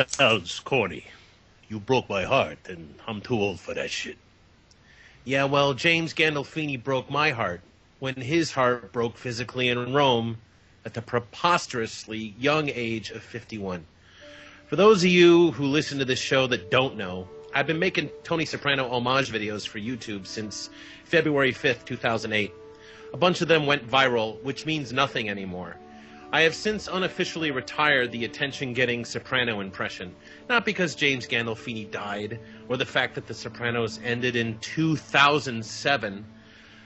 sounds corny. You broke my heart, and I'm too old for that shit. Yeah, well, James Gandolfini broke my heart when his heart broke physically in Rome at the preposterously young age of 51. For those of you who listen to this show that don't know, I've been making Tony Soprano homage videos for YouTube since February 5th, 2008. A bunch of them went viral, which means nothing anymore. I have since unofficially retired the attention-getting Soprano impression, not because James Gandolfini died, or the fact that The Sopranos ended in 2007.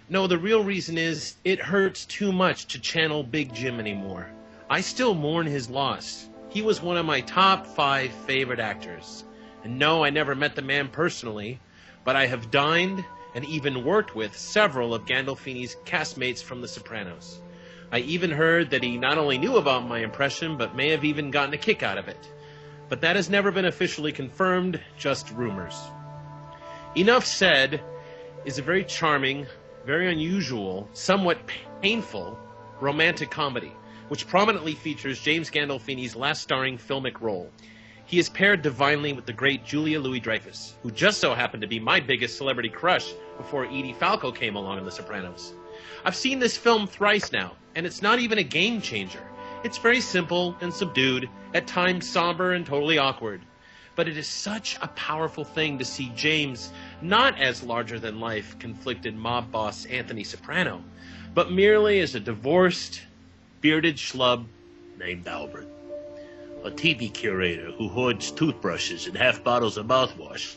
No, the real reason is it hurts too much to channel Big Jim anymore. I still mourn his loss. He was one of my top 5 favorite actors. And no, I never met the man personally, but I have dined and even worked with several of Gandolfini's castmates from The Sopranos. I even heard that he not only knew about my impression, but may have even gotten a kick out of it. But that has never been officially confirmed, just rumors. Enough Said is a very charming, very unusual, somewhat painful romantic comedy, which prominently features James Gandolfini's last starring filmic role. He is paired divinely with the great Julia Louis-Dreyfus, who just so happened to be my biggest celebrity crush before Edie Falco came along in The Sopranos. I've seen this film thrice now, and it's not even a game changer. It's very simple and subdued, at times somber and totally awkward. But it is such a powerful thing to see James not as larger-than-life conflicted mob boss Anthony Soprano, but merely as a divorced, bearded schlub Named Albert. A TV curator who hoards toothbrushes and half bottles of mouthwash.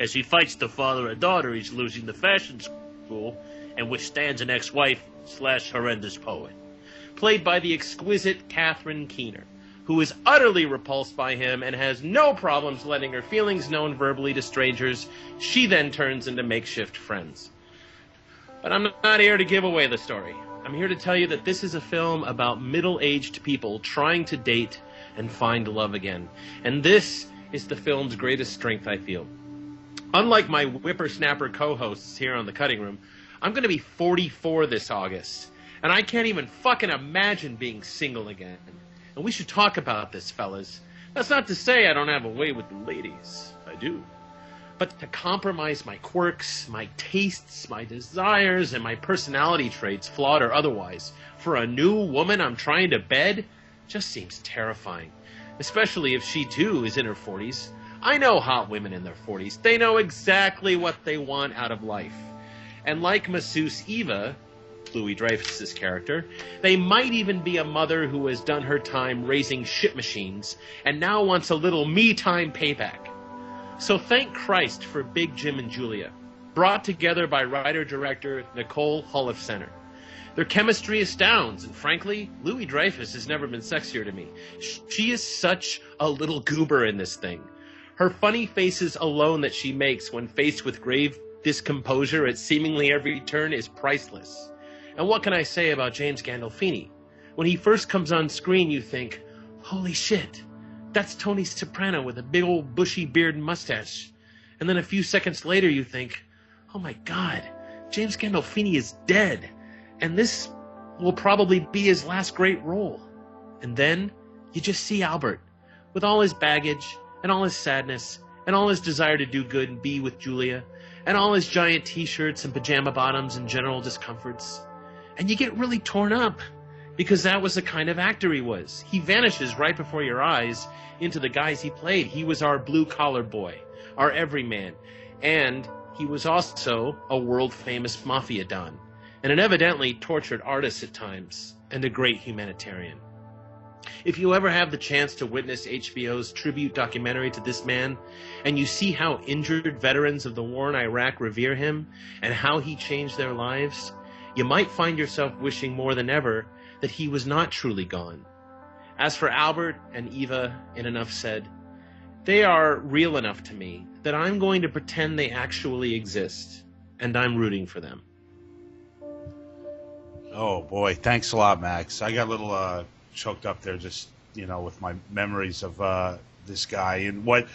As he fights the father and daughter he's losing the fashion school and withstands an ex-wife/horrendous poet. Played by the exquisite Catherine Keener, who is utterly repulsed by him and has no problems letting her feelings known verbally to strangers. She then turns into makeshift friends. But I'm not here to give away the story. I'm here to tell you that this is a film about middle-aged people trying to date and find love again. And this is the film's greatest strength, I feel. Unlike my whippersnapper co-hosts here on The Cutting Room, I'm going to be 44 this August, and I can't even fucking imagine being single again. And we should talk about this, fellas. That's not to say I don't have a way with the ladies. I do. But to compromise my quirks, my tastes, my desires, and my personality traits, flawed or otherwise, for a new woman I'm trying to bed, just seems terrifying. Especially if she, too, is in her 40s. I know hot women in their 40s. They know exactly what they want out of life. And like masseuse Eva, Louis-Dreyfus's character, they might even be a mother who has done her time raising shit machines and now wants a little me-time payback. So thank Christ for Big Jim and Julia, brought together by writer-director Nicole Holofcener. Their chemistry astounds, and frankly, Louis-Dreyfus has never been sexier to me. She is such a little goober in this thing. Her funny faces alone that she makes when faced with grave discomposure at seemingly every turn is priceless. And what can I say about James Gandolfini? When he first comes on screen, you think, holy shit, that's Tony Soprano with a big old bushy beard and mustache. And then a few seconds later, you think, oh my God, James Gandolfini is dead. And this will probably be his last great role. And then you just see Albert, with all his baggage, and all his sadness, and all his desire to do good and be with Julia, and all his giant t-shirts and pajama bottoms and general discomforts. And you get really torn up, because that was the kind of actor he was. He vanishes right before your eyes into the guys he played. He was our blue-collar boy, our everyman, and he was also a world-famous mafia don, and an evidently tortured artist at times, and a great humanitarian. If you ever have the chance to witness HBO's tribute documentary to this man, and you see how injured veterans of the war in Iraq revere him, and how he changed their lives, you might find yourself wishing more than ever that he was not truly gone. As for Albert and Eva in Enough Said, they are real enough to me that I'm going to pretend they actually exist, and I'm rooting for them. Oh boy, thanks a lot, Max. I got a little choked up there just, with my memories of this guy. And what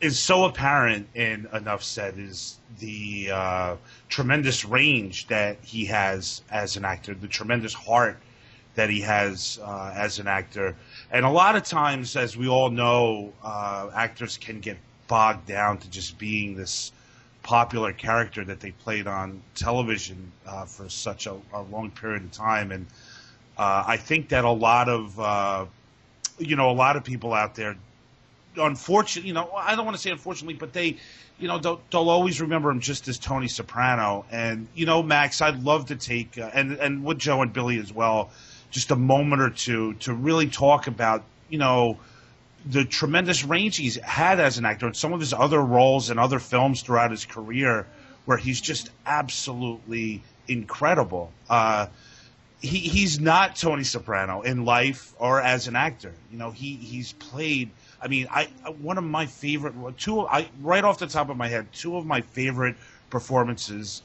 is so apparent in Enough Said is the tremendous range that he has as an actor, the tremendous heart that he has as an actor. And a lot of times, as we all know, actors can get bogged down to just being this popular character that they played on television for such a long period of time. And I think that a lot of people out there, unfortunately, I don't want to say unfortunately, but they, they'll always remember him just as Tony Soprano. And, Max, I'd love to take, and with Joe and Billy as well, just a moment or two to really talk about, the tremendous range he's had as an actor and some of his other roles in other films throughout his career where he's just absolutely incredible. He's not Tony Soprano in life or as an actor. He's played, one of my favorite, right off the top of my head, two of my favorite performances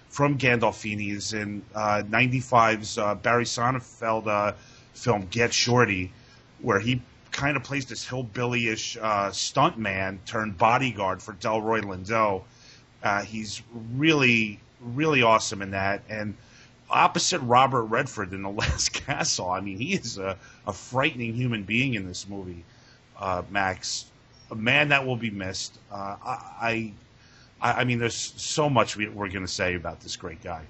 from Gandolfini is in 95's Barry Sonnenfeld film Get Shorty, where he kind of plays this hillbilly-ish stuntman turned bodyguard for Delroy Lindo. He's really, really awesome in that. And opposite Robert Redford in The Last Castle, he is a frightening human being in this movie, Max. A man that will be missed. There's so much we're going to say about this great guy.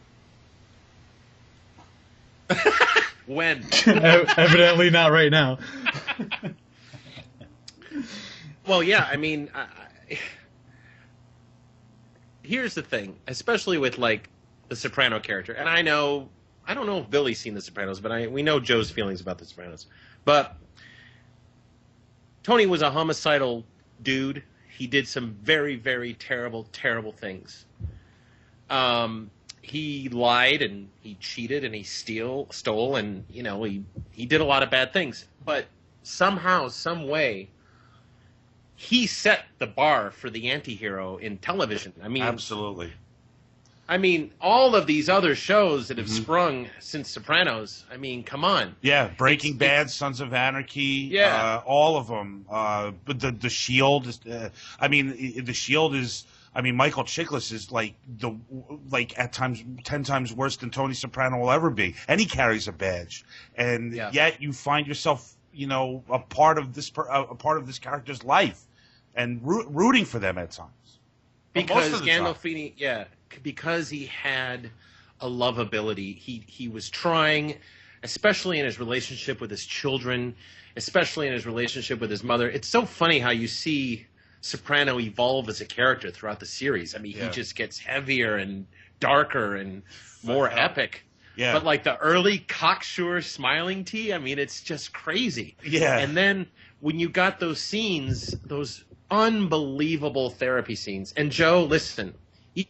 When? Evidently not right now. Well, yeah, here's the thing, especially with, the Soprano character, and I don't know if Billy's seen The Sopranos, but we know Joe's feelings about The Sopranos. But Tony was a homicidal dude. He did some very, very terrible, terrible things. He lied and he cheated and he stole and, he did a lot of bad things. But somehow, some way, he set the bar for the anti-hero in television. Absolutely. All of these other shows that have sprung since Sopranos, come on. Yeah, Breaking Bad, Sons of Anarchy, all of them. But the Shield, the Shield is, Michael Chiklis is at times 10 times worse than Tony Soprano will ever be, and he carries a badge, and yet you find yourself, a part of this character's life, and rooting for them at times. Because Gandolfini, because he had a lovability. He was trying, especially in his relationship with his children, especially in his relationship with his mother. It's so funny how you see Soprano evolve as a character throughout the series. He just gets heavier and darker and more epic. Yeah. But the early cocksure smiling tea, it's just crazy. Yeah. And then when you got those scenes, those unbelievable therapy scenes. And Joe, listen,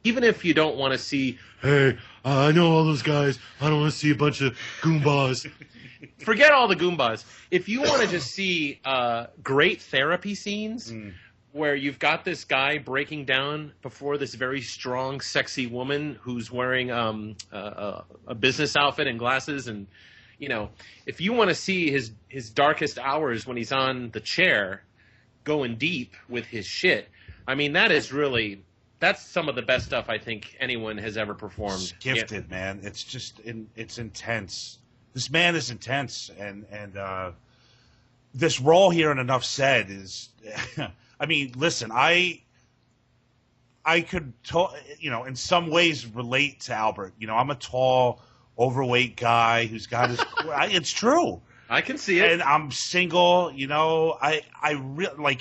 even if you don't want to see, hey, I know all those guys, I don't want to see a bunch of goombas. Forget all the goombas. If you want to just see great therapy scenes where you've got this guy breaking down before this very strong, sexy woman who's wearing a business outfit and glasses, and if you want to see his darkest hours when he's on the chair going deep with his shit, that's some of the best stuff I think anyone has ever performed. It's gifted, man. It's just it's intense. This man is intense, and this role here in Enough Said is. Listen, I could, in some ways relate to Albert. I'm a tall, overweight guy who's got his. It's true. I can see it. And I'm single. I really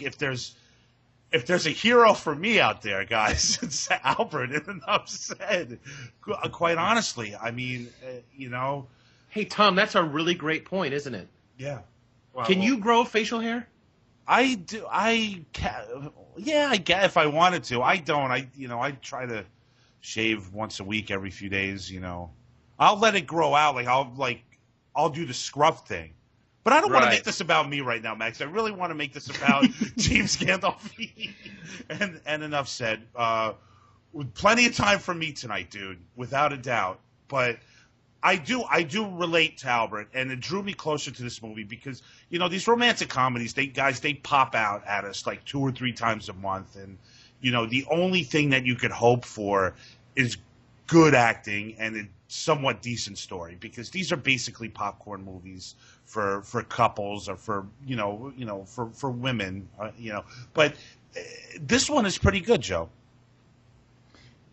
if there's a hero for me out there, guys, it's Albert. And Enough Said. Quite honestly, Hey Tom, that's a really great point, isn't it? Yeah. Well, can you grow facial hair? I do. I can. Yeah, I guess if I wanted to. I don't. I try to shave once a week, every few days. I'll let it grow out. I'll do the scruff thing. But I don't want to make this about me right now, Max. I really want to make this about James Gandolfini. And Enough Said. With plenty of time for me tonight, dude, without a doubt. But I do relate to Albert, and it drew me closer to this movie because, these romantic comedies, they pop out at us 2 or 3 times a month. And, the only thing that you could hope for is good acting and a somewhat decent story, because these are basically popcorn movies for couples or for for women, But this one is pretty good, Joe.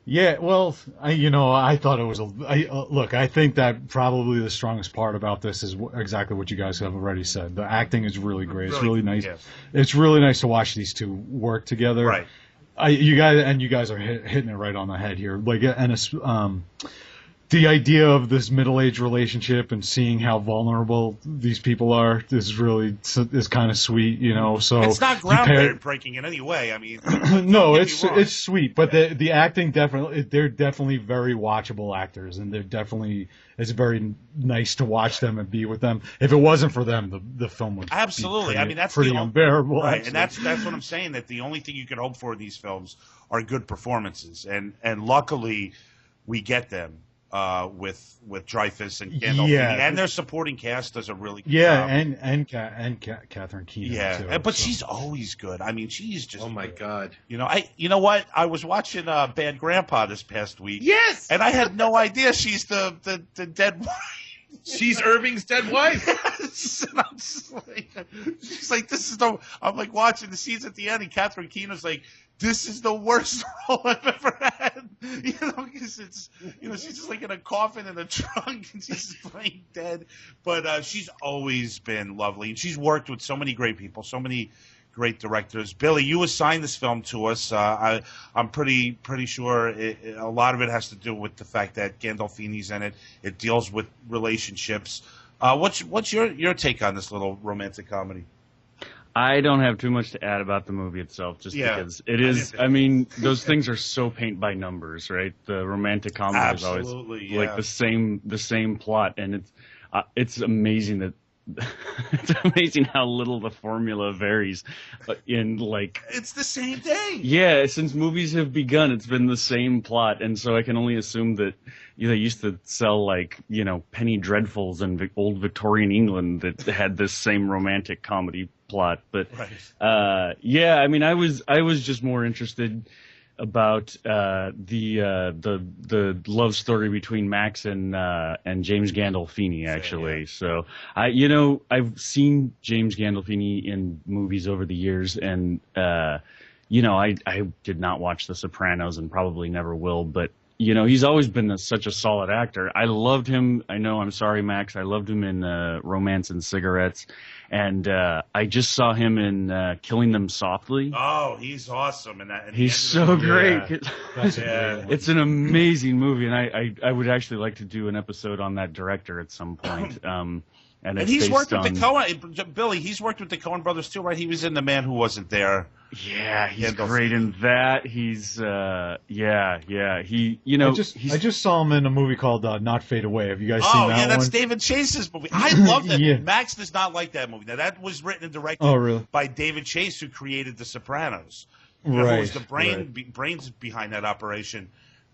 Yeah, well, I thought it was look, I think that probably the strongest part about this is exactly what you guys have already said. The acting is really great. It's really nice. Yes. It's really nice to watch these two work together. Right. You guys are hitting it right on the head here. Like, and the idea of this middle-aged relationship and seeing how vulnerable these people are is kind of sweet, So it's not groundbreaking in any way. I mean, no, it's sweet, but the acting they're definitely very watchable actors, and it's very nice to watch them and be with them. If it wasn't for them, the film would absolutely. Be I mean, that's pretty unbearable, right? actually. And that's what I'm saying. That the only thing you can hope for in these films are good performances, and luckily we get them. With Dreyfus and Gandolfini, and their supporting cast does a really good job. and Catherine Keener too, but she's always good. I mean, she's just my God. You know what? I was watching Bad Grandpa this past week. Yes, and I had no idea she's the dead wife. She's Irving's dead wife. Yes. And I'm just like, she's like, this is the. I'm like watching the scenes at the end, and Catherine Keener's like, this is the worst role I've ever had. Because it's, she's just like in a coffin in a trunk and she's playing dead. But she's always been lovely. And she's worked with so many great people, so many great directors. Billy, you assigned this film to us. I'm pretty sure a lot of it has to do with the fact that Gandolfini's in it. It deals with relationships. What's your take on this little romantic comedy? I don't have too much to add about the movie itself, just because it is. I mean, those things are so paint by numbers, right? The romantic comedy is always like the same plot, and it's amazing that it's amazing how little the formula varies. It's the same thing. Yeah, since movies have begun, it's been the same plot, and so I can only assume that. They used to sell penny dreadfuls in old Victorian England that had this same romantic comedy plot. But I mean, I was just more interested about the love story between Max and James Gandolfini actually. So I've seen James Gandolfini in movies over the years, and I did not watch The Sopranos and probably never will, but. He's always been such a solid actor. I loved him. I know, I'm sorry, Max. I loved him in Romance and Cigarettes. And I just saw him in Killing Them Softly. Oh, he's awesome. He's so great. Yeah. It's an amazing movie. And I would actually like to do an episode on that director at some point. And he's worked with the Coen. Billy, he's worked with the Coen brothers too, right? He was in The Man Who Wasn't There. Yeah, he's great in that. He's He I just saw him in a movie called Not Fade Away. Have you guys seen that one? Oh yeah, that's David Chase's movie. I love that. Yeah. Max does not like that movie. Now that was written and directed by David Chase, who created The Sopranos. Who was the brains behind that operation.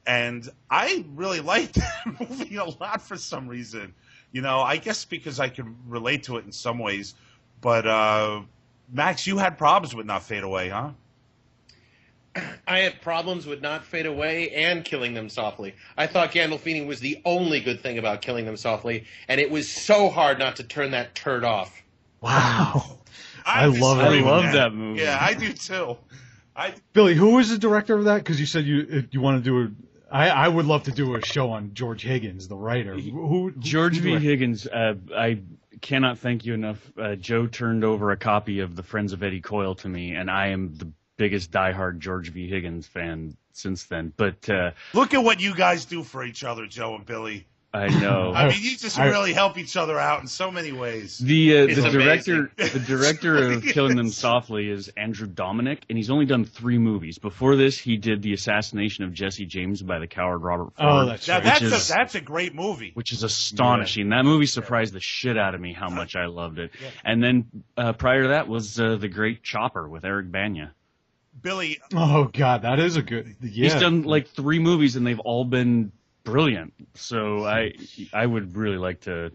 And I really liked that movie a lot for some reason. I guess because I can relate to it in some ways. But Max, you had problems with Not Fade Away, huh? I had problems with Not Fade Away and Killing Them Softly. I thought Gandolfini was the only good thing about Killing Them Softly, and it was so hard not to turn that turd off. Wow. I love that movie. Yeah, I do too. Billy, who was the director of that? Because you said you want to do I would love to do a show on George Higgins, the writer. George V. Higgins, I cannot thank you enough. Joe turned over a copy of The Friends of Eddie Coyle to me, and I am the biggest diehard George V. Higgins fan since then. But look at what you guys do for each other, Joe and Billy. I know. I mean, you just really help each other out in so many ways. The director of Killing Them Softly is Andrew Dominic, and he's only done 3 movies. Before this, he did The Assassination of Jesse James by the coward Robert Ford. Oh, that's right. That's a great movie. Which is astonishing. Yeah. That movie surprised the shit out of me how much I loved it. Yeah. And then prior to that was The Great Chopper with Eric Bana. Billy. Oh, God, that is a good... Yeah. He's done 3 movies, and they've all been brilliant. So I would really like to,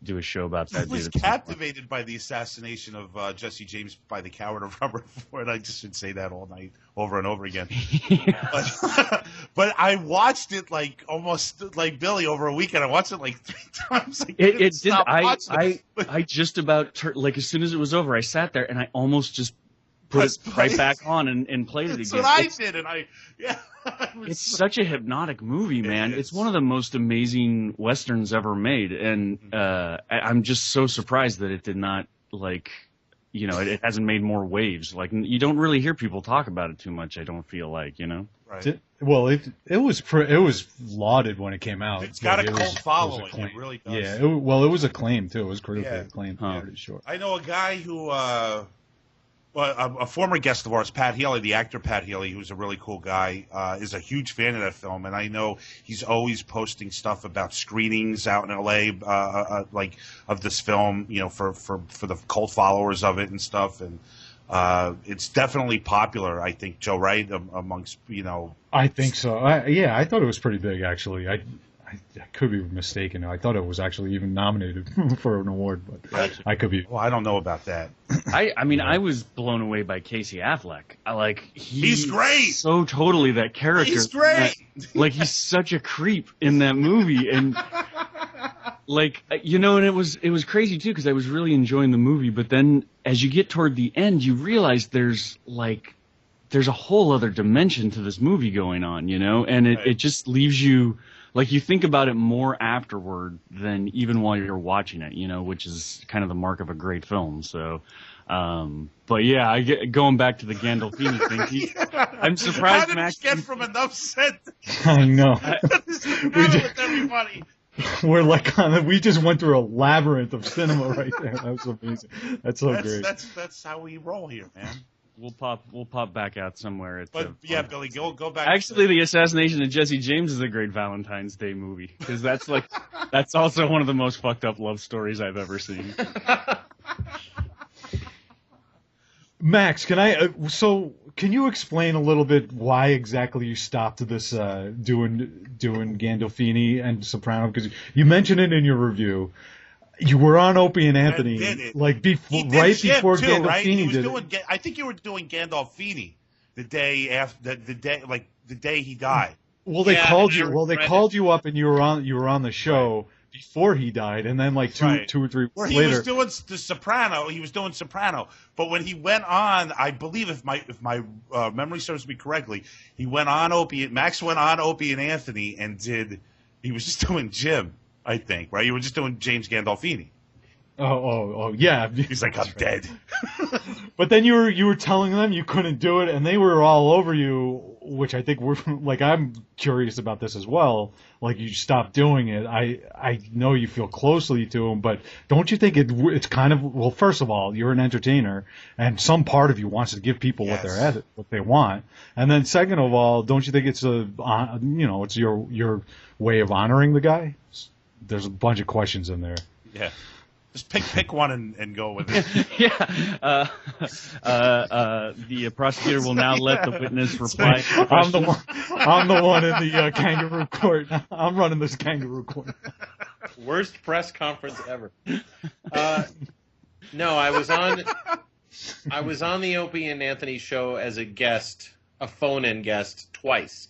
do a show about that. I was captivated by the assassination of Jesse James by the coward of Rutherford. I just should say that all night, over and over again. But I watched it like almost like Billy over a weekend. I watched it like 3 times. It did. I just about like as soon as it was over, I sat there and I almost just put it right back on and played it again. That's what I did, and it's such a hypnotic movie, man. It's one of the most amazing westerns ever made, and I'm just so surprised that it did not, like, you know, it hasn't made more waves. Like, you don't really hear people talk about it too much, I don't feel like, you know? Right. Well, it was lauded when it came out. It's got a cult following. It really does. Yeah. It was acclaimed too. It was critically acclaimed. Huh. Pretty sure. I know a guy who, a former guest of ours, Pat Healy, the actor Pat Healy, who's a really cool guy, is a huge fan of that film, and I know he's always posting stuff about screenings out in L.A. Like of this film, you know, for the cult followers of it and stuff, and it's definitely popular. I think, Joe, right, amongst, you know. I think so. I thought it was pretty big actually. I could be mistaken. I thought it was actually even nominated for an award, but I could be. Well, I don't know about that. I mean, I was blown away by Casey Affleck. He's great. So totally that character. He's great. Like, he's such a creep in that movie, and like, you know, and it was crazy too because I was really enjoying the movie, but then as you get toward the end, you realize there's a whole other dimension to this movie going on, you know, and it just leaves you. Like, you think about it more afterward than even while you're watching it, you know, which is kind of the mark of a great film. So, but yeah, going back to the Gandolfini thing, I'm surprised. How did Max we get from enough said? I know. With everybody. We're like we just went through a labyrinth of cinema right there. That was amazing. That's great. That's how we roll here, man. We'll pop back out somewhere. Billy, go back. Actually, the assassination of Jesse James is a great Valentine's Day movie because that's also one of the most fucked up love stories I've ever seen. Max, can you explain a little bit why exactly you stopped this doing Gandolfini and Soprano? Because you mentioned it in your review. You were on Opie and Anthony, like before Gandolfini did it. I think you were doing Gandolfini the day after the day he died. Well, they called you. Well, they called you up, and you were on the show before he died, and then like two or 3 weeks later, he was doing the Soprano. He was doing Soprano, but when he went on, I believe if my memory serves me correctly, he went on Max went on Opie and Anthony and he was just doing Jim. I think, right? You were just doing James Gandolfini. Oh, yeah. He's like, I'm dead. But then you were telling them you couldn't do it, and they were all over you, which I think I'm curious about this as well. Like, you stopped doing it. I know you feel closely to them, but don't you think it's kind of, well, first of all, you're an entertainer, and some part of you wants to give people what they want, and then second of all, don't you think it's it's your way of honoring the guy? There's a bunch of questions in there. Yeah. Just pick one and go with it. Yeah. The prosecutor will now let the witness reply. I'm the one in the kangaroo court. I'm running this kangaroo court. Worst press conference ever. No, I was on the Opie and Anthony show as a guest, a phone-in guest, twice.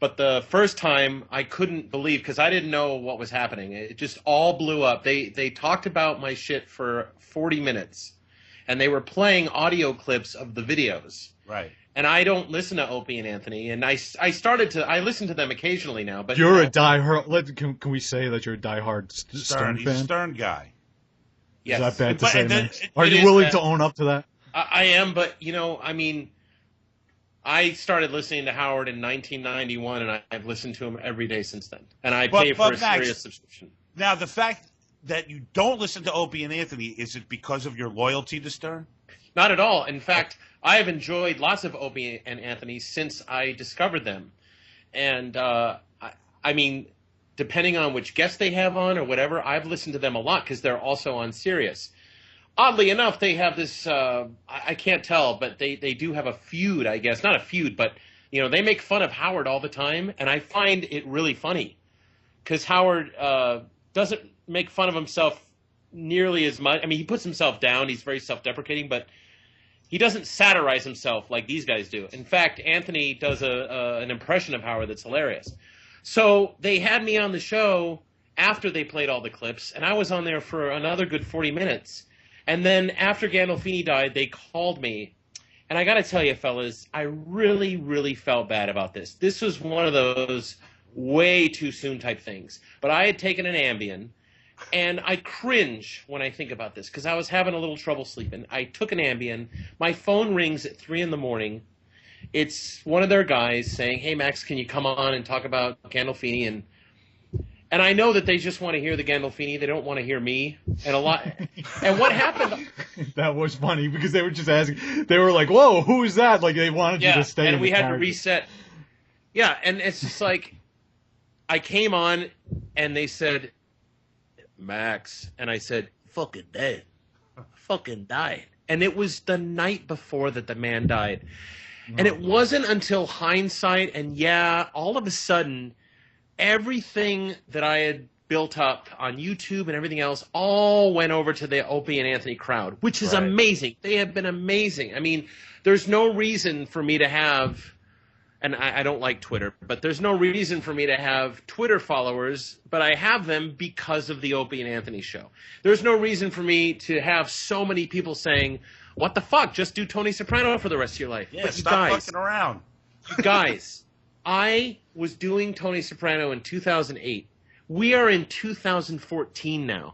But the first time, I couldn't believe, because I didn't know what was happening. It just all blew up. They talked about my shit for 40 minutes, and they were playing audio clips of the videos. Right. And I don't listen to Opie and Anthony, and I listen to them occasionally now. But you're a diehard. Can we say that you're a diehard Stern fan? He's a Stern guy. Yes. Is that bad to say, man? Are you willing to own up to that? I am, but I started listening to Howard in 1991, and I've listened to him every day since then. And I pay for a serious subscription. Now, the fact that you don't listen to Opie and Anthony, is it because of your loyalty to Stern? Not at all. In fact, I have enjoyed lots of Opie and Anthony since I discovered them. And, depending on which guests they have on or whatever, I've listened to them a lot because they're also on Sirius. Oddly enough, they have this, I can't tell, but they do have a feud, I guess. Not a feud, but, they make fun of Howard all the time, and I find it really funny. Because Howard doesn't make fun of himself nearly as much. I mean, he puts himself down. He's very self-deprecating, but he doesn't satirize himself like these guys do. In fact, Anthony does an impression of Howard that's hilarious. So they had me on the show after they played all the clips, and I was on there for another good 40 minutes. And then after Gandolfini died, they called me. And I got to tell you, fellas, I really, really felt bad about this. This was one of those way too soon type things. But I had taken an Ambien, and I cringe when I think about this because I was having a little trouble sleeping. I took an Ambien. My phone rings at 3 in the morning. It's one of their guys saying, "Hey, Max, can you come on and talk about Gandolfini?" And I know that they just want to hear the Gandolfini. They don't want to hear me. And And what happened? That was funny because they were just asking. They were like, "Whoa, who is that?" Like they wanted you to stay. And we had character. to reset. Yeah, and it's just like I came on, and they said, "Max," and I said, "Fucking dead, fucking died." And it was the night before that the man died, and it wasn't until hindsight. And all of a sudden, everything that I had built up on YouTube and everything else all went over to the Opie and Anthony crowd, which is amazing. They have been amazing. I mean, there's no reason for me to have, and I don't like Twitter, but there's no reason for me to have Twitter followers, but I have them because of the Opie and Anthony show. There's no reason for me to have so many people saying, "What the fuck? Just do Tony Soprano for the rest of your life." Yeah, but you stop guys, fucking around. you guys, I was doing Tony Soprano in 2008. We are in 2014 now.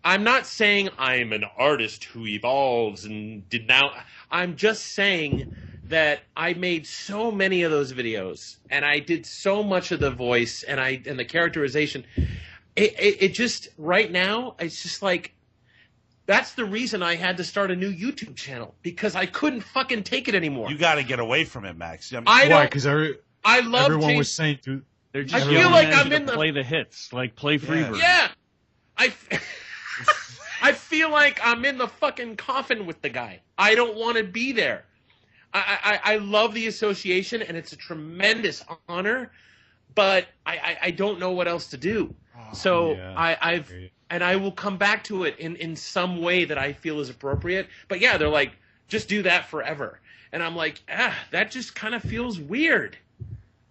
I'm not saying I'm an artist who evolves and did now. I'm just saying that I made so many of those videos and I did so much of the voice and the characterization. It just right now it's just like that's the reason I had to start a new YouTube channel because I couldn't fucking take it anymore. You got to get away from it, Max. Why? Because I love everyone James. was saying to. They're just I feel yelling like at I'm you in to the play the hits, like play Freebird. Yeah, I feel like I'm in the fucking coffin with the guy. I don't want to be there. I love the association, and it's a tremendous honor, but I don't know what else to do. So yeah. I will come back to it in some way that I feel is appropriate. But yeah, they're like, just do that forever. And I'm like, that just kind of feels weird.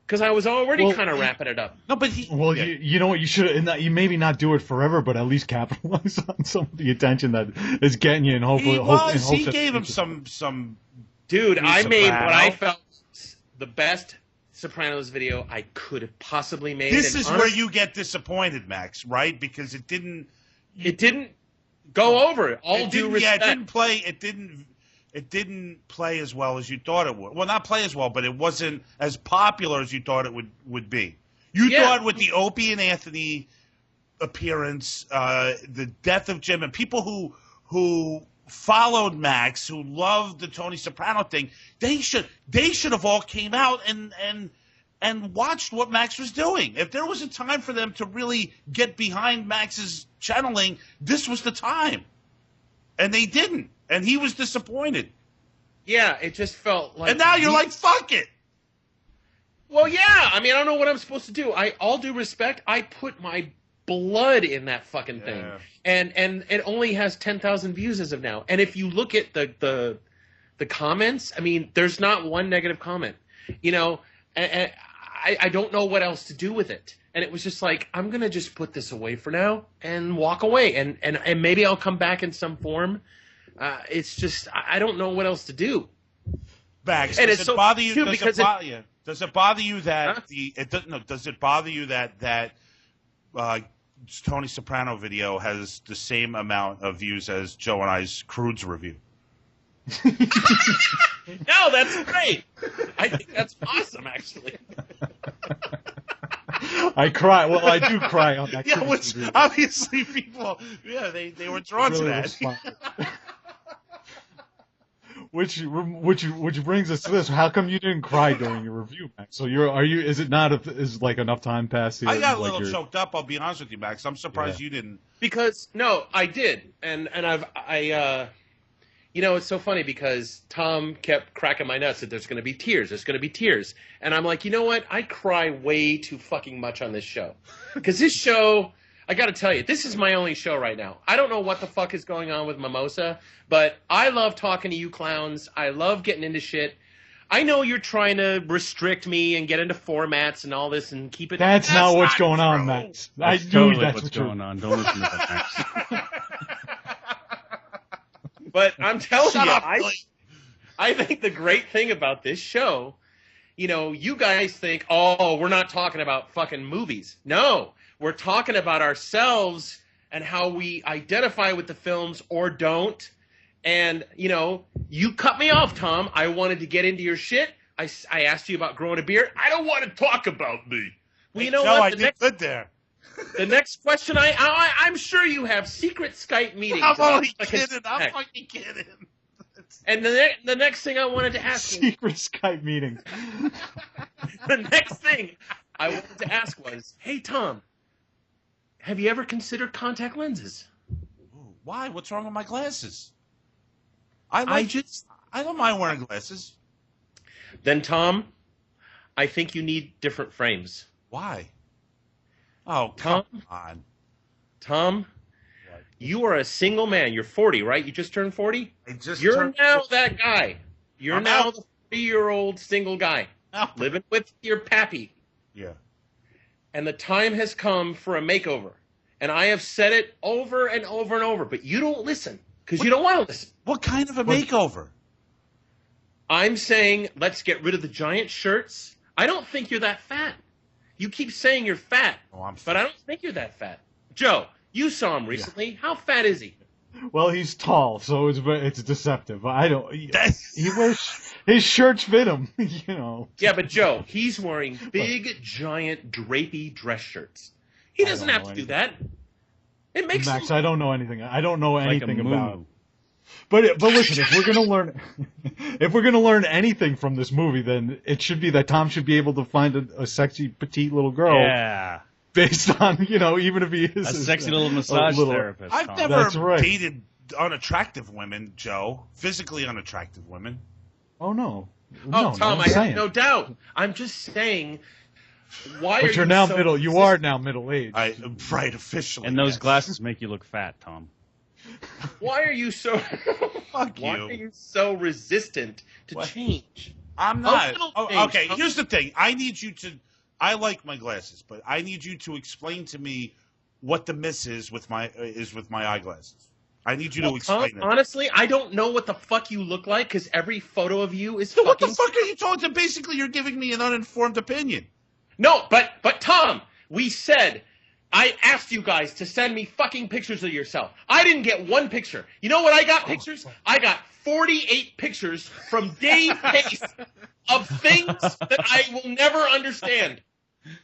Because I was already kind of wrapping it up. No, but you know what? You should, you maybe not do it forever, but at least capitalize on some of the attention that is getting you, and hopefully, he gave him some. Dude, I made Soprano. what I felt the best Sopranos video I could have possibly made. This is where you get disappointed, Max, right? Because it didn't. It didn't go over. All due respect. Yeah, it didn't play. It didn't play as well as you thought it would. Well, not play as well, but it wasn't as popular as you thought it would be. You thought with the Opie and Anthony appearance, the death of Jim, and people who followed Max, who loved the Tony Soprano thing, they should have all came out and watched what Max was doing. If there was a time for them to really get behind Max's channeling, this was the time. And they didn't. And he was disappointed. Yeah, it just felt like... And now you're like, fuck it! Well, yeah. I mean, I don't know what I'm supposed to do. All due respect, I put my blood in that fucking thing. And it only has 10,000 views as of now. And if you look at the comments, I mean, there's not one negative comment. You know, and I don't know what else to do with it. And it was just like, I'm going to just put this away for now and walk away. And maybe I'll come back in some form. It's just, I don't know what else to do. Max, and does it bother you? Does it bother you that does it bother you that Tony Soprano video has the same amount of views as Joe and I's Crudes review? No, that's great. I think that's awesome, actually. I cry. Well, I do cry on that. Yeah, which obviously people, they were drawn to that. Which brings us to this. How come you didn't cry during your review, Max? So is it not is like enough time passed? I got a little choked up. I'll be honest with you, Max. I'm surprised you didn't. Because no, I did, and you know, it's so funny because Tom kept cracking my nuts that there's going to be tears. There's going to be tears, and I'm like, you know what? I cry way too fucking much on this show, because this show. I got to tell you, this is my only show right now. I don't know what the fuck is going on with Mimosa, but I love talking to you clowns. I love getting into shit. I know you're trying to restrict me and get into formats and all this and keep it. That's not what's going on, Max. I knew that's what's going on. Don't listen to that, Max. But I'm telling you, I think the great thing about this show, you know, you guys think, oh, we're not talking about fucking movies. No, we're talking about ourselves and how we identify with the films or don't. And, you know, you cut me off, Tom. I wanted to get into your shit. I asked you about growing a beard. I don't want to talk about me. Well, you know Joe, what? I did good there. The next question, I'm sure you have secret Skype meetings. I'm only kidding. I'm fucking kidding. And the next thing I wanted to ask secret Skype meetings. The next thing I wanted to ask was, hey, Tom, have you ever considered contact lenses? Why? What's wrong with my glasses? I don't mind wearing glasses. Then, Tom, I think you need different frames. Why? Oh, Tom, come on. Tom, What? you are a single man. You're 40, right? You just turned 40? You're You're now that guy. You're I'm now out. the 40-year-old single guy living with your pappy. Yeah. And the time has come for a makeover. And I have said it over and over and over, but you don't listen because you don't want to listen. What kind of a makeover? I'm saying let's get rid of the giant shirts. I don't think you're that fat. You keep saying you're fat, Oh, I'm but I don't think you're that fat. Joe, you saw him recently. How fat is he? Well, he's tall, so it's deceptive. I don't. He That's- wears his shirts fit him, you know. Yeah, but Joe, he's wearing big, giant, drapey dress shirts. He doesn't don't have know to do anything. that. It makes Max, him... I don't know anything. I don't know Like a anything about. moo. But listen, if we're gonna learn anything from this movie, then it should be that Tom should be able to find a sexy petite little girl Yeah. based on, you know, even if he is A sexy little massage therapist. I've Tom. never That's right. dated unattractive women, Joe. Physically unattractive women. Oh no. Oh, No, Tom, no, I I'm have saying. no doubt. I'm just saying, why are But you're you now so middle. You are now middle aged. Right, officially. And those yes. glasses make you look fat, Tom. Why are you so... Fuck Why you. are you so resistant to What? change? I'm not. little Oh, things. okay, here's the thing. I need you to. I like my glasses, but I need you to explain to me what the miss is with my eyeglasses. I need you to Well, explain Tom, it. honestly, I don't know what the fuck you look like because every photo of you is So what fucking... the fuck are you talking to? Basically, you're giving me an uninformed opinion. No, but Tom, we said... I asked you guys to send me fucking pictures of yourself. I didn't get one picture. You know what I got pictures? I got 48 pictures from Dave Pace of things that I will never understand.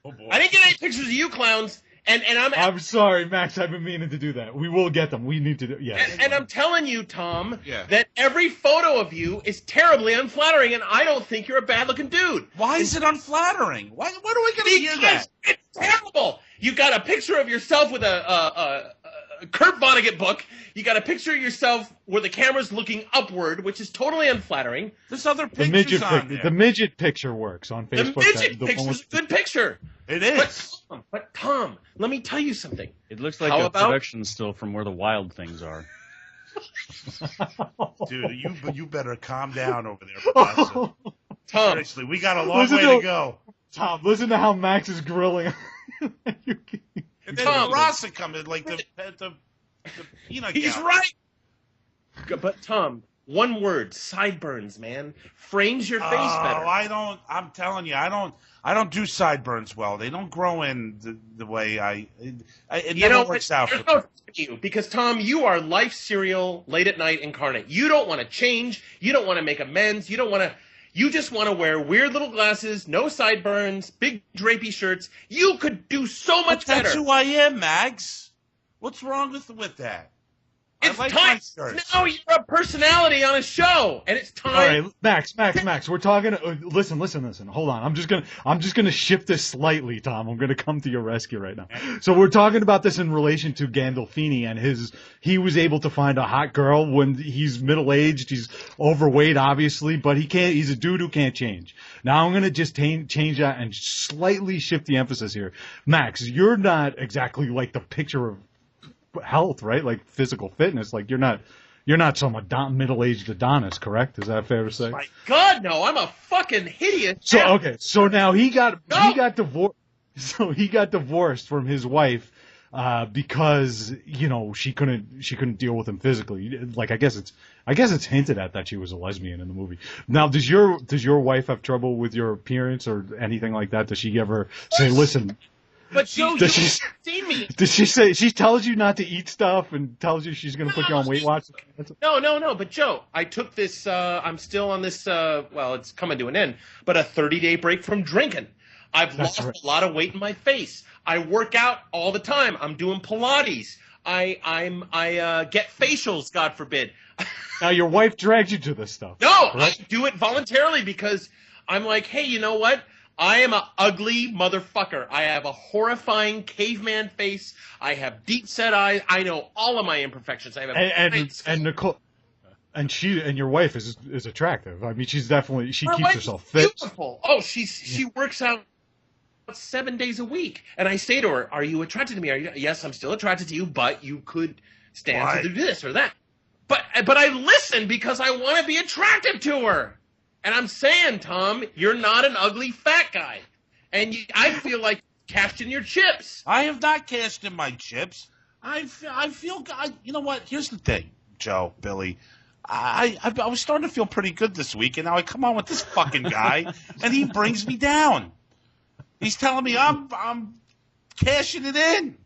Oh boy. I didn't get any pictures of you clowns, and I'm sorry, Max. I've been meaning to do that. We will get them. We need to do. Yeah. and I'm telling you, Tom, Yeah. that every photo of you is terribly unflattering, and I don't think you're a bad-looking dude. Why is it unflattering? Why are we going to hear that? Because it's terrible. You got a picture of yourself with a Kurt Vonnegut book. You got a picture of yourself where the camera's looking upward, which is totally unflattering. There's other The pictures on there. the midget picture works on Facebook. The midget The one picture's with- a good picture. It is. But Tom, let me tell you something. It looks like How a about- production still from Where the Wild Things Are. Dude, you better calm down over there, Professor. Tom, Seriously, we got a long Listen way to- to go. Tom, listen to how Max is grilling. And then Tom. Rasa come in like the peanut he's gallery. right. But Tom, one word: sideburns, man, frames your face better. I'm telling you, I don't do sideburns well. They don't grow in the way it You never know, works out there's for me. no you because Tom, you are life serial, late at night incarnate. You don't want to change. You don't want to make amends. You just want to wear weird little glasses, no sideburns, big drapey shirts. You could do so much That's better. who I am, Max. What's wrong with that? It's like time. my shirts. Now you're a personality on a show, and it's time. All right, Max. We're talking. Listen. Hold on. I'm just gonna shift this slightly, Tom. I'm gonna come to your rescue right now. So we're talking about this in relation to Gandolfini and he was able to find a hot girl when he's middle aged. He's overweight, obviously, but he can't. He's a dude who can't change. Now I'm gonna just change that and slightly shift the emphasis here. Max, you're not exactly like the picture of health, right? Like physical fitness. Like you're not some middle-aged Adonis, correct? Is that fair to say? My God, no! I'm a fucking hideous. So okay, so now he got divorced. So he got divorced from his wife because she couldn't deal with him physically. Like I guess it's hinted at that she was a lesbian in the movie. Now does your wife have trouble with your appearance or anything like that? Does she ever say, listen? But Joe, you've seen me. Does she say she tells you not to eat stuff and tells you she's going to put you on Weight Watchers? No. But Joe, I took this. I'm still on this. Well, it's coming to an end. But a 30-day break from drinking. I've lost a lot of weight in my face. I work out all the time. I'm doing Pilates. I get facials. God forbid. Now your wife drags you to this stuff. No, right? I do it voluntarily because I'm like, hey, you know what? I am an ugly motherfucker. I have a horrifying caveman face. I have deep-set eyes. I know all of my imperfections. I have and Nicole, and your wife is attractive. I mean, she's definitely keeps herself fit. Beautiful. Oh, she works out 7 days a week, and I say to her, "Are you attracted to me? Yes, I'm still attracted to you, but you could stand to do this or that." But I listen because I want to be attractive to her. And I'm saying, Tom, you're not an ugly fat guy. And I feel like you cashed in your chips. I have not cashed in my chips. I feel you know what? Here's the thing, Joe, Billy. I was starting to feel pretty good this week, and now I come on with this fucking guy, and he brings me down. He's telling me I'm cashing it in.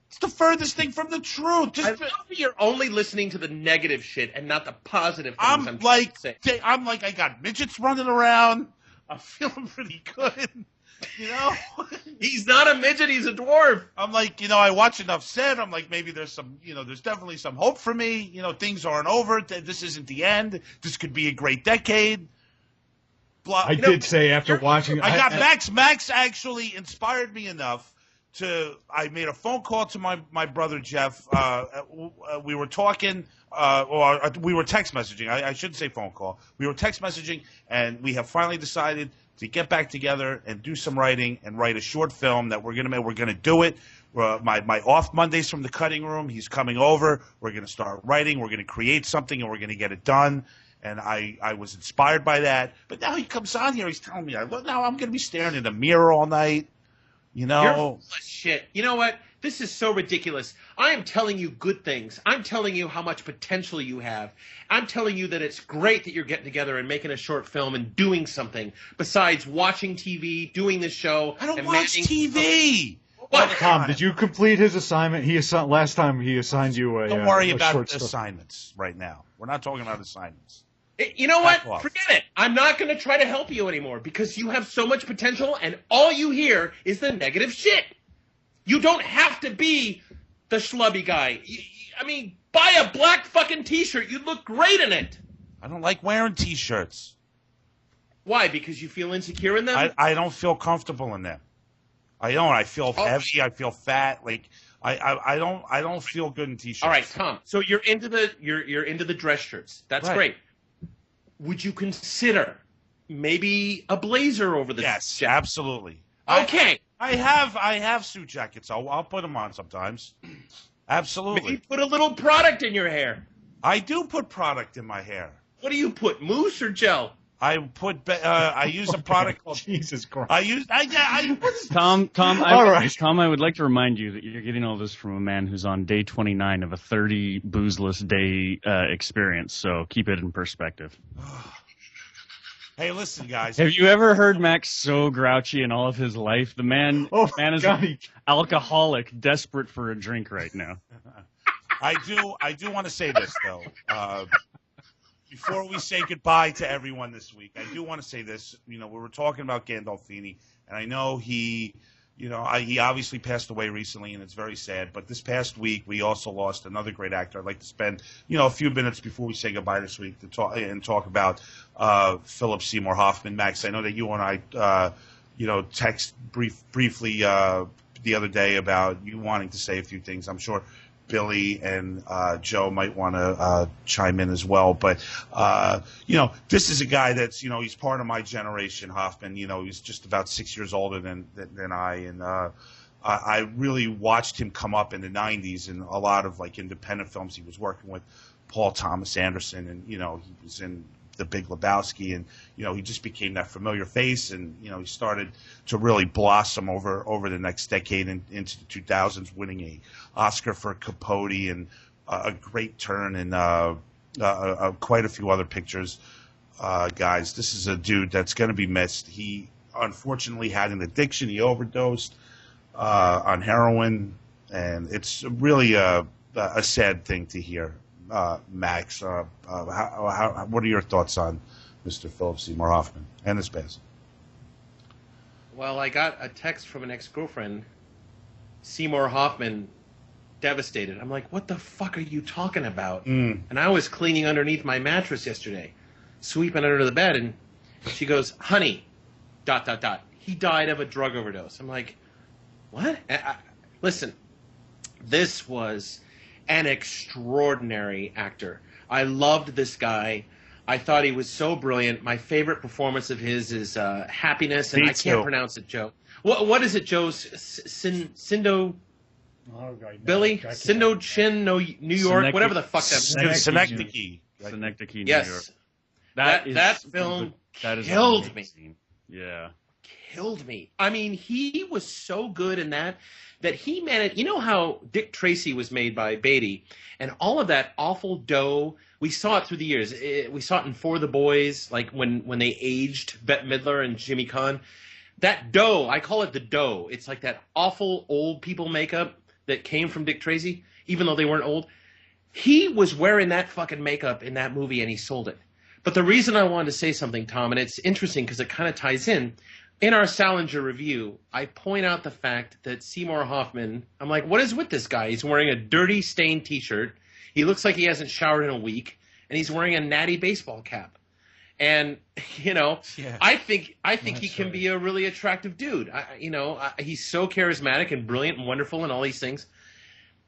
It's the furthest thing from the truth. I love that you're only listening to the negative shit and not the positive things. I'm like, I got midgets running around. I'm feeling pretty good. He's not a midget. He's a dwarf. I'm like, I watch enough Said. I'm like, maybe there's some, there's definitely some hope for me. Things aren't over. This isn't the end. This could be a great decade. I did say after watching, Max actually inspired me enough. I made a phone call to my brother Jeff. We were talking, or we were text messaging. I shouldn't say phone call. We were text messaging, and we have finally decided to get back together and do some writing and write a short film that we're gonna make. We're gonna do it. My off Mondays from the cutting room. He's coming over. We're gonna start writing. We're gonna create something, and we're gonna get it done. And I was inspired by that. But now he comes on here. He's telling me, now I'm gonna be staring in the mirror all night. You're full of shit. You know what? This is so ridiculous. I am telling you good things. I'm telling you how much potential you have. I'm telling you that it's great that you're getting together and making a short film and doing something besides watching TV, doing this show. I don't watch TV. What? Tom, did you complete his assignment? Last time he assigned you a. Don't worry about assignments right now. We're not talking about assignments. You know what? Forget it. I'm not going to try to help you anymore because you have so much potential and all you hear is the negative shit. You don't have to be the schlubby guy. I mean, buy a black fucking T-shirt. You'd look great in it. I don't like wearing T-shirts. Why? Because you feel insecure in them? I don't feel comfortable in them. I don't. I feel heavy. I feel fat. Like I don't feel good in T-shirts. All right, Tom. So you're into the dress shirts. That's great. Would you consider maybe a blazer over the Yes, jacket? absolutely. Okay. I have suit jackets. I'll put them on sometimes. Absolutely. Maybe put a little product in your hair. I do put product in my hair. What do you put? Mousse or gel? I use a product called Jesus Christ. Tom, All right. Tom, I would like to remind you that you're getting all this from a man who's on day 29 of a 30 boozeless day experience. So keep it in perspective. Hey, listen, guys. Have you ever heard Max so grouchy in all of his life? The man is an alcoholic, desperate for a drink right now. I do want to say this though. Before we say goodbye to everyone this week, I do want to say this. We were talking about Gandolfini, and I know he You know, he obviously passed away recently, and it's very sad. But this past week, we also lost another great actor. I'd like to spend, a few minutes before we say goodbye this week to talk about Philip Seymour Hoffman. Max, I know that you and I, text briefly the other day about you wanting to say a few things. I'm sure Billy and Joe might want to chime in as well. But, this is a guy that's, he's part of my generation, Hoffman. He's just about 6 years older than I. And I really watched him come up in the 90s in a lot of, like, independent films. He was working with Paul Thomas Anderson, and, he was in The Big Lebowski, and he just became that familiar face, and he started to really blossom over the next decade and into the 2000s, winning a Oscar for Capote and a great turn in quite a few other pictures. Guys, this is a dude that's going to be missed. He unfortunately had an addiction. He overdosed on heroin, and it's really a sad thing to hear. Max, what are your thoughts on Mr. Philip Seymour Hoffman and his passing? Well, I got a text from an ex-girlfriend, Seymour Hoffman, devastated. I'm like, what the fuck are you talking about? And I was cleaning underneath my mattress yesterday, sweeping under the bed, and she goes, honey, ... he died of a drug overdose. I'm like, what? Listen, this was an extraordinary actor. I loved this guy. I thought he was so brilliant. My favorite performance of his is Happiness, and I can't pronounce it, Joe. What is it, Joe? Sindo... Oh, God, no, Billy? Sindo Chin, no, New York, whatever the fuck that is. Synecdoche. Synecdoche, New Yes. York. That film killed me. Yeah. Killed me. I mean, he was so good in that he managed. You know how Dick Tracy was made by Beatty, and all of that awful dough. We saw it through the years. We saw it in For the Boys, like when they aged Bette Midler and Jimmy Caan. That dough, I call it the dough. It's like that awful old people makeup that came from Dick Tracy, even though they weren't old. He was wearing that fucking makeup in that movie, and he sold it. But the reason I wanted to say something, Tom, and it's interesting because it kind of ties in our Salinger review, I point out the fact that Seymour Hoffman, I'm like, what is with this guy? He's wearing a dirty, stained T-shirt. He looks like he hasn't showered in a week, and he's wearing a natty baseball cap. And, I think he can be a really attractive dude. He's so charismatic and brilliant and wonderful and all these things.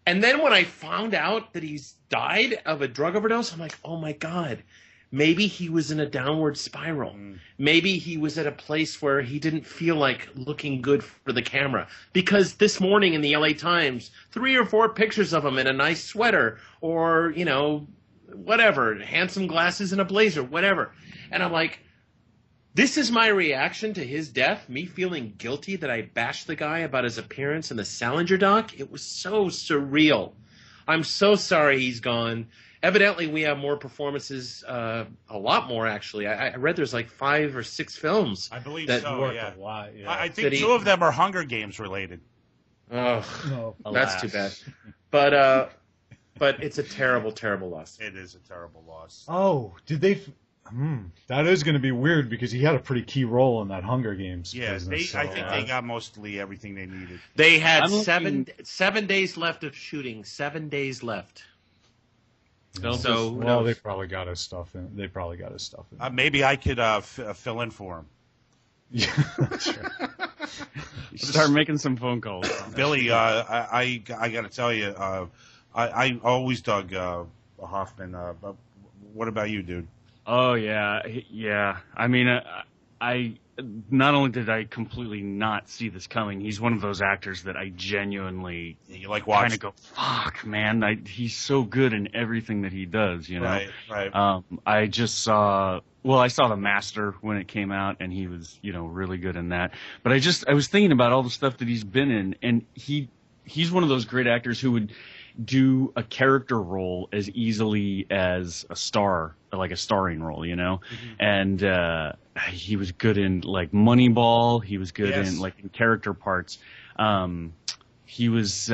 And then when I found out that he's died of a drug overdose, I'm like, oh, my God. Maybe he was in a downward spiral. Maybe he was at a place where he didn't feel like looking good for the camera. Because this morning in the LA Times, 3 or 4 pictures of him in a nice sweater or, whatever, handsome glasses and a blazer, whatever. And I'm like, this is my reaction to his death, me feeling guilty that I bashed the guy about his appearance in the Salinger doc. It was so surreal. I'm so sorry he's gone. Evidently, we have more performances, a lot more, actually. I read there's like 5 or 6 films. I believe that so, work yeah. A lot, yeah. I think 2 of them are Hunger Games related. Oh, No. that's too bad. But it's a terrible, terrible loss. It is a terrible loss. Oh, did they... that is going to be weird because he had a pretty key role in that Hunger Games Yeah, business. I think they got mostly everything they needed. They had I'm looking- 7 days left of shooting. 7 days left. So who well, knows? they probably got his stuff in. Maybe I could fill in for him. Yeah, that's right. Start making some phone calls. Billy, I got to tell you, I always dug Hoffman. But what about you, dude? Oh yeah. I mean, I not only did I completely not see this coming, he's one of those actors that I genuinely You like kind watching? of go, fuck, man, he's so good in everything that he does, Right, right. I just saw The Master when it came out, and he was, really good in that. But I was thinking about all the stuff that he's been in, and he's one of those great actors who would do a character role as easily as a star, like a starring role, Mm-hmm. And he was good in like Moneyball. He was good Yes. in like in character parts. He was.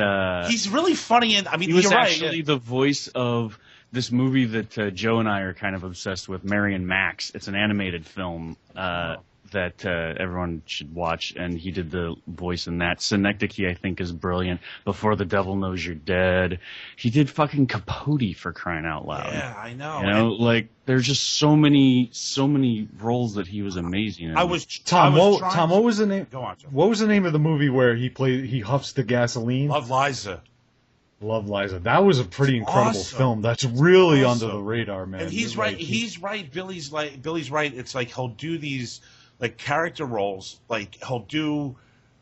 He's really funny, and I mean, He was you're right. actually the voice of this movie that Joe and I are kind of obsessed with, Mary and Max. It's an animated film that everyone should watch, and he did the voice in that. Synecdoche, I think, is brilliant. Before the Devil Knows You're Dead. He did fucking Capote, for crying out loud. Yeah, I know. You know, like there's just so many roles that he was amazing in. Tom, what was the name? Go on, Joe. What was the name of the movie where he huffs the gasoline? Love Liza. Love Liza. That was a pretty incredible film. That's really under the radar, man. And he's right. He's right. Billy's right. It's like he'll do these like character roles. Like he'll do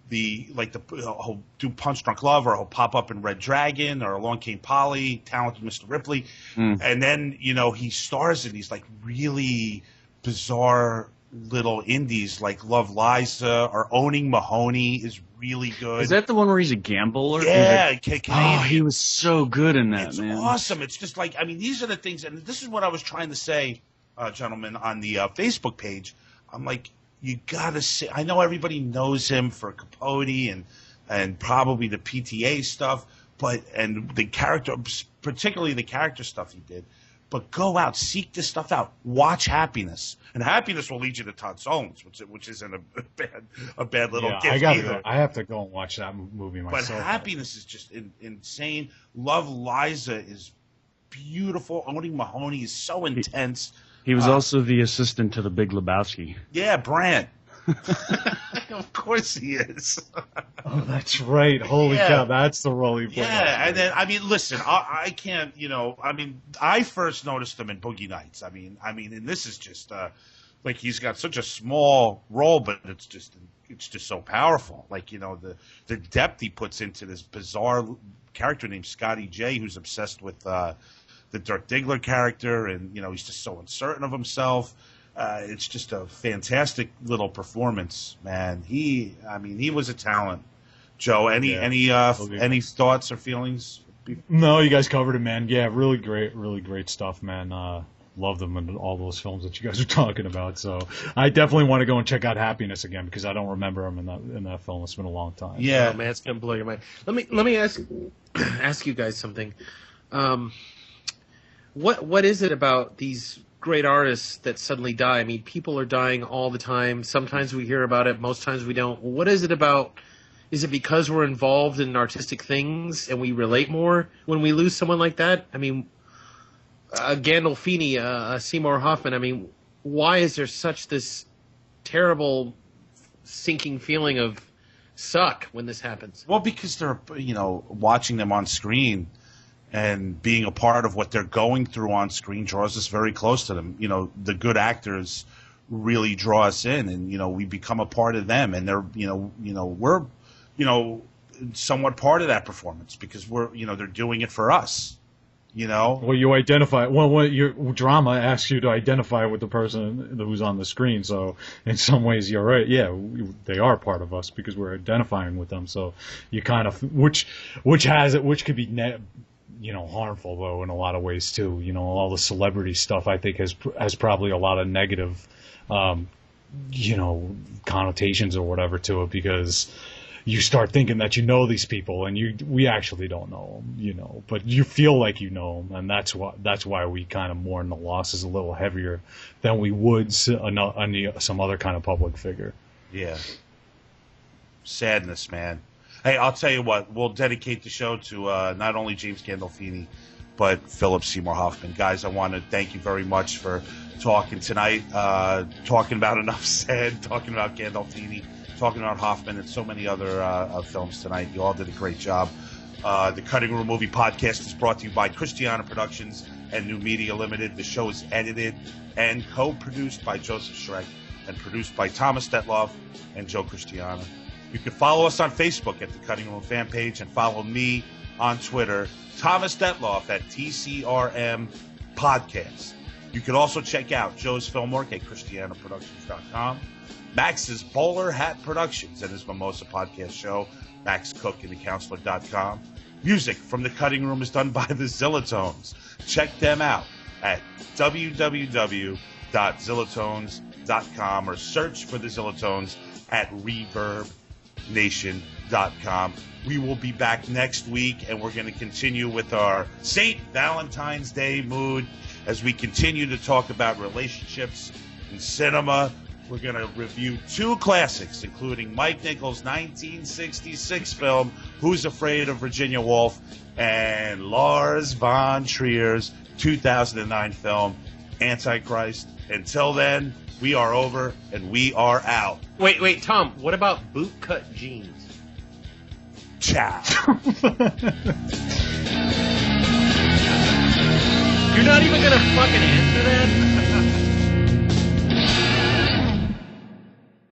he'll do Punch Drunk Love, or he'll pop up in Red Dragon, or Along Came Polly, Talented Mr. Ripley, and then he stars in these like really bizarre little indies like Love Liza or Owning Mahoney is really good. Is that the one where he's a gambler? Yeah. He was so good in that, it's man. It's awesome. It's just like, I mean, these are the things, and this is what I was trying to say, gentlemen, on the Facebook page. I'm like, you gotta say, I know everybody knows him for Capote and probably the PTA stuff, and the character, particularly the character stuff he did. But go out, seek this stuff out. Watch Happiness, and Happiness will lead you to Todd Solondz, which isn't a bad little gift either. I have to go and watch that movie myself. But Happiness is just insane. Love Liza is beautiful. Owning Mahoney is so intense. He was also the assistant to the Big Lebowski. Yeah, Brant. Of course he is. Oh, that's right. Holy cow, that's the role he played. Yeah, and then, I mean, listen, I can't, I mean, I first noticed him in Boogie Nights. I mean, and this is just, like, he's got such a small role, but it's just so powerful. Like, the depth he puts into this bizarre character named Scotty J, who's obsessed with the Dirk Diggler character, and, he's just so uncertain of himself. It's just a fantastic little performance, man. He was a talent. Joe, any thoughts or feelings? No, you guys covered it, man. Yeah, really great stuff, man. Love them in all those films that you guys are talking about. So I definitely want to go and check out Happiness again, because I don't remember him in that film. It's been a long time. Yeah, man, it's gonna blow your mind. Let me ask you guys something. What is it about these great artists that suddenly die? I mean, people are dying all the time. Sometimes we hear about it. Most times we don't. What is it about? Is it because we're involved in artistic things and we relate more when we lose someone like that? I mean, Gandolfini, Seymour Hoffman. I mean, why is there such this terrible sinking feeling of suck when this happens? Well, because they're, watching them on screen and being a part of what they're going through on screen draws us very close to them. The good actors really draw us in, and we become a part of them, and they're we're somewhat part of that performance because we're they're doing it for us. Well, you identify. Well, what your drama asks you to identify with the person who's on the screen. So in some ways, you're right. Yeah, they are part of us because we're identifying with them. So you kind of which could be harmful though in a lot of ways too. All the celebrity stuff I think has probably a lot of negative, connotations or whatever to it, because you start thinking that these people and we actually don't know them, but you feel like them, and that's why we kind of mourn the losses a little heavier than we would on some other kind of public figure. Yeah. Sadness, man. Hey, I'll tell you what, we'll dedicate the show to not only James Gandolfini, but Philip Seymour Hoffman. Guys, I want to thank you very much for talking tonight, talking about Enough Said, talking about Gandolfini, talking about Hoffman, and so many other films tonight. You all did a great job. The Cutting Room Movie Podcast is brought to you by Christiana Productions and New Media Limited. The show is edited and co-produced by Joseph Schreck and produced by Thomas Detloff and Joe Christiana. You can follow us on Facebook at the Cutting Room fan page, and follow me on Twitter, Thomas Detloff at TCRM Podcast. You can also check out Joe's film work at ChristianaProductions.com, Max's Bowler Hat Productions and his Mimosa Podcast show, Max Koch and thecounselor.com. Music from the Cutting Room is done by the Zillatones. Check them out at www.zillatones.com or search for the Zillatones at ReverbNation.com. We will be back next week, and we're going to continue with our St. Valentine's Day mood as we continue to talk about relationships in cinema, we're going to review two classics, including Mike Nichols' 1966 film, Who's Afraid of Virginia Woolf, and Lars von Trier's 2009 film, Antichrist. Until then, we are over and we are out. Wait, Tom, what about bootcut jeans? Ciao. You're not even gonna fucking answer that?